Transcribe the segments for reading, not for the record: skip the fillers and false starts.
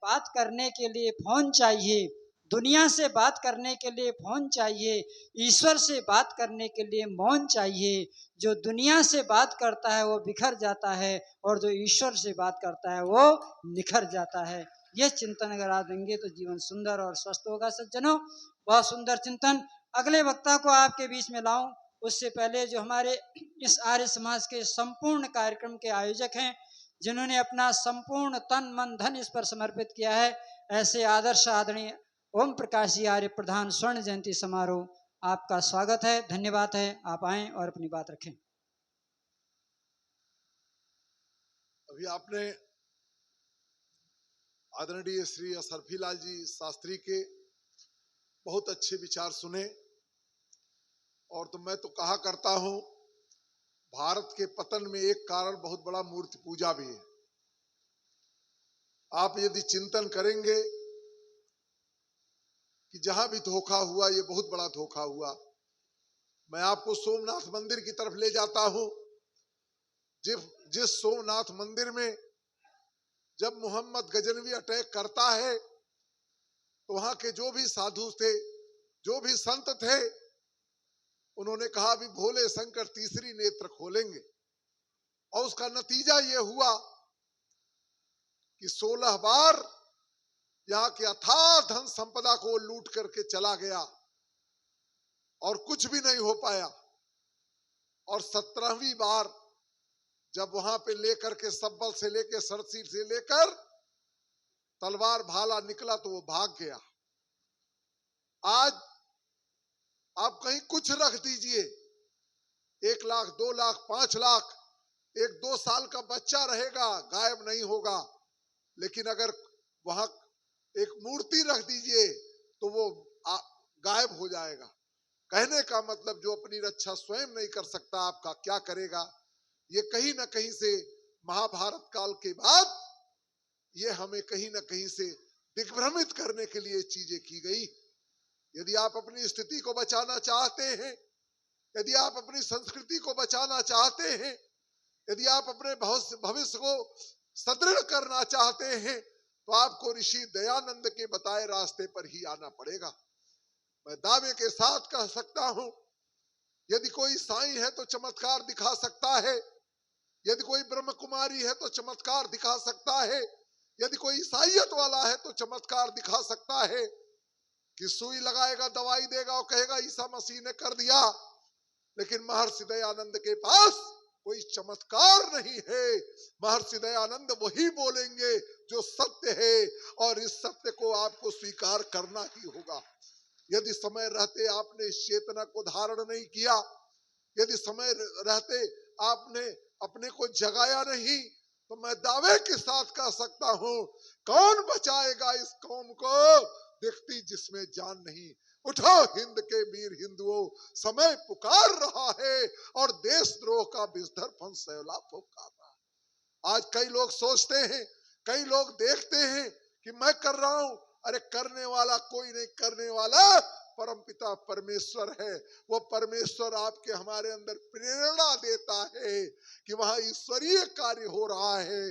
बात करने के लिए फ़ोन चाहिए, दुनिया से बात करने के लिए फ़ोन चाहिए, ईश्वर से बात करने के लिए मौन चाहिए। जो दुनिया से बात करता है वो बिखर जाता है और जो ईश्वर से बात करता है वो निखर जाता है। यह चिंतन अगर आप देंगे तो जीवन सुंदर और स्वस्थ होगा। सज्जनों, बहुत सुंदर चिंतन। अगले वक्ता को आपके बीच में लाऊं उससे पहले जो हमारे इस आर्य समाज के संपूर्ण कार्यक्रम के आयोजक हैं, जिन्होंने अपना संपूर्ण तन मन धन इस पर समर्पित किया है, ऐसे आदर्श आदरणीय ओम प्रकाश जी आर्य प्रधान स्वर्ण जयंती समारोह, आपका स्वागत है, धन्यवाद है। आप आएं और अपनी बात रखें। अभी आपने आदरणीय श्री असरफीलाल जी शास्त्री के बहुत अच्छे विचार सुने। और तो मैं तो कहा करता हूं, भारत के पतन में एक कारण बहुत बड़ा मूर्ति पूजा भी है। आप यदि चिंतन करेंगे कि जहां भी धोखा हुआ, ये बहुत बड़ा धोखा हुआ। मैं आपको सोमनाथ मंदिर की तरफ ले जाता हूं। जिस सोमनाथ मंदिर में जब मोहम्मद गजनवी अटैक करता है तो वहां के जो भी साधु थे, जो भी संत थे, उन्होंने कहा भी भोले शंकर तीसरी नेत्र खोलेंगे। और उसका नतीजा ये हुआ कि 16 बार यहाँ के अथाह धन संपदा को लूट करके चला गया और कुछ भी नहीं हो पाया। और 17वीं बार जब वहां पे लेकर के सब्बल से लेकर सरसीर से लेकर तलवार भाला निकला तो वो भाग गया। आज आप कहीं कुछ रख दीजिए, 1 लाख, 2 लाख, 5 लाख, 1-2 साल का बच्चा रहेगा, गायब नहीं होगा। लेकिन अगर वहां एक मूर्ति रख दीजिए तो वो गायब हो जाएगा। कहने का मतलब, जो अपनी रक्षा स्वयं नहीं कर सकता, आपका क्या करेगा। ये कहीं ना कहीं से महाभारत काल के बाद ये हमें कहीं ना कहीं से दिग्भ्रमित करने के लिए चीजें की गई। यदि आप अपनी स्थिति को बचाना चाहते हैं, यदि आप अपनी संस्कृति को बचाना चाहते हैं, यदि आप अपने भविष्य को सुदृढ़ करना चाहते हैं, तो आपको ऋषि दयानंद के बताए रास्ते पर ही आना पड़ेगा। मैं दावे के साथ कह सकता हूं, यदि कोई साईं है तो चमत्कार दिखा सकता है, यदि कोई ब्रह्म कुमारी है तो चमत्कार दिखा सकता है, यदि कोई ईसाइयत वाला है तो चमत्कार दिखा सकता है कि सुई लगाएगा, दवाई देगा और कहेगा ईसा मसीह ने कर दिया। लेकिन महर्षि दयानंद के पास कोई चमत्कार नहीं है। महर्षि दयानंद वही बोलेंगे जो सत्य है, और इस सत्य को आपको स्वीकार करना ही होगा। यदि समय रहते आपने इस चेतना को धारण नहीं किया, यदि समय रहते आपने अपने को जगाया नहीं, तो मैं दावे के साथ कह सकता हूं, कौन बचाएगा इस कौम को, दिखती जिसमें जान नहीं। उठो हिंद के वीर हिंदुओं, समय पुकार रहा है और देशद्रोह का विषधर फंस सैलाब पुकार रहा है। आज कई लोग सोचते हैं, कई लोग देखते हैं कि मैं कर रहा हूं। अरे करने वाला कोई नहीं, करने वाला परमपिता परमेश्वर है। वो परमेश्वर आपके हमारे अंदर प्रेरणा देता है कि वहां ईश्वरीय कार्य हो रहा है,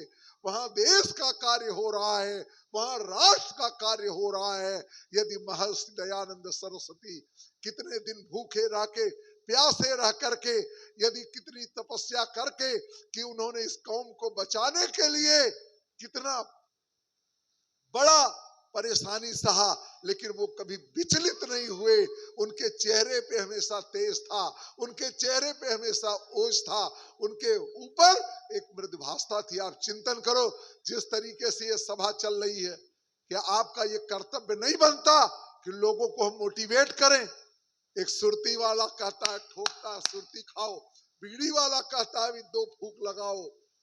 वहां देश का कार्य हो रहा है, वहां राष्ट्र का कार्य हो रहा है। यदि महर्षि दयानंद सरस्वती कितने दिन भूखे रह के, प्यासे रह करके, यदि कितनी तपस्या करके कि उन्होंने इस कौम को बचाने के लिए कितना बड़ा परेशानी सहा, लेकिन वो कभी विचलित नहीं हुए। उनके चेहरे पे हमेशा तेज था, उनके चेहरे पे हमेशा ओज था, उनके ऊपर एक मृदुभाषा थी। आप चिंतन करो, जिस तरीके से ये सभा चल रही है, क्या आपका ये कर्तव्य नहीं बनता कि लोगों को हम मोटिवेट करें। एक सुरती वाला कहता है ठोकता है सुरती खाओ, बीड़ी वाला कहता है भी 2 फूंक लगाओ,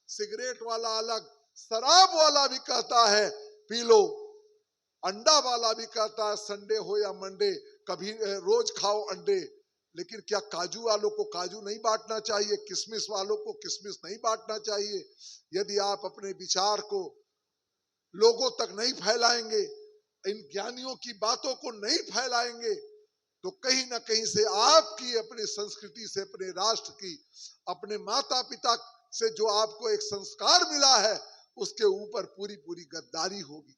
सिगरेट वाला अलग, शराब वाला भी कहता है पी लो, अंडा वाला भी कहता है संडे हो या मंडे कभी रोज खाओ अंडे। लेकिन क्या काजू वालों को काजू नहीं बांटना चाहिए, किशमिश वालों को किशमिश नहीं बांटना चाहिए। यदि आप अपने विचार को लोगों तक नहीं फैलाएंगे, इन ज्ञानियों की बातों को नहीं फैलाएंगे, तो कहीं ना कहीं से आपकी अपनी संस्कृति से, अपने राष्ट्र की, अपने माता पिता से जो आपको एक संस्कार मिला है, उसके ऊपर पूरी पूरी गद्दारी होगी।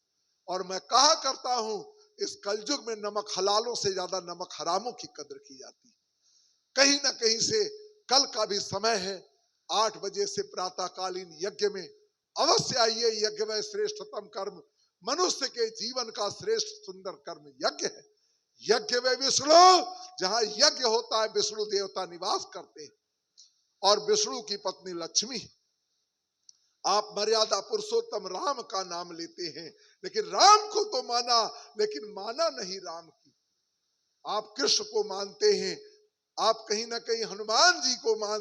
और मैं कहा करता हूं, इस कलयुग में नमक हलालों से ज्यादा नमक हरामों की कदर की जाती है। कहीं ना कहीं से कल का भी समय है, 8 बजे से प्रातःकालीन यज्ञ में अवश्य आइए। यज्ञ में श्रेष्ठतम कर्म मनुष्य के जीवन का श्रेष्ठ सुंदर कर्म यज्ञ है। यज्ञ में विष्णु, जहां यज्ञ होता है विष्णु देवता निवास करते हैं और विष्णु की पत्नी लक्ष्मी। आप मर्यादा पुरुषोत्तम राम का नाम लेते हैं, लेकिन राम को तो माना, लेकिन माना नहीं राम की। आप कृष्ण को मानते हैं, आप कहीं ना कहीं हनुमान जी को मानते